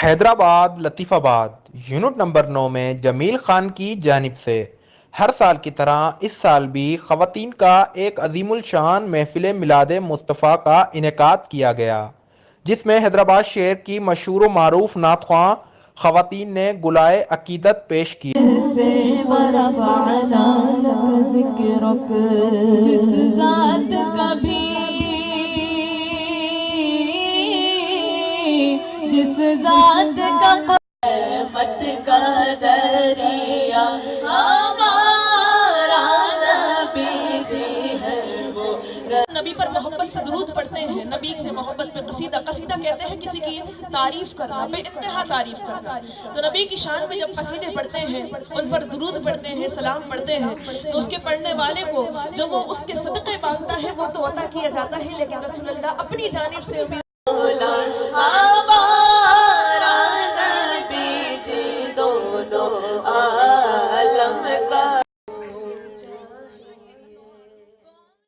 حیدرآباد لطیف آباد unit number 9 میں جمیل خان کی جانب سے ہر سال کی طرح اس سال بھی خواتین کا ایک عظیم الشان محفل میلاد مصطفیٰ کا انعقاد کیا گیا، جس میں حیدرآباد شہر کی مشہور و معروف نعت خواں خواتین نے گلائے عقیدت پیش کی۔ جس ذات کا بھی جس ذات کا قیامت کا دریا ہمارا نبی جی ہے وہ۔ نبی پر محبت سے درود پڑھتے ہیں، نبی سے محبت پہ قصیدہ کہتے ہیں کسی کی تعریف کرنا، بے انتہا تعریف کرنا۔ تو نبی کی شان میں جب قصیدے پڑھتے ہیں، ان پر درود پڑھتے ہیں، سلام پڑھتے ہیں، تو اس کے پڑھنے والے کو جو وہ اس کے صدقے مانگتا ہے وہ تو عطا کیا جاتا ہے، لیکن رسول اللہ اپنی جانب سے بھی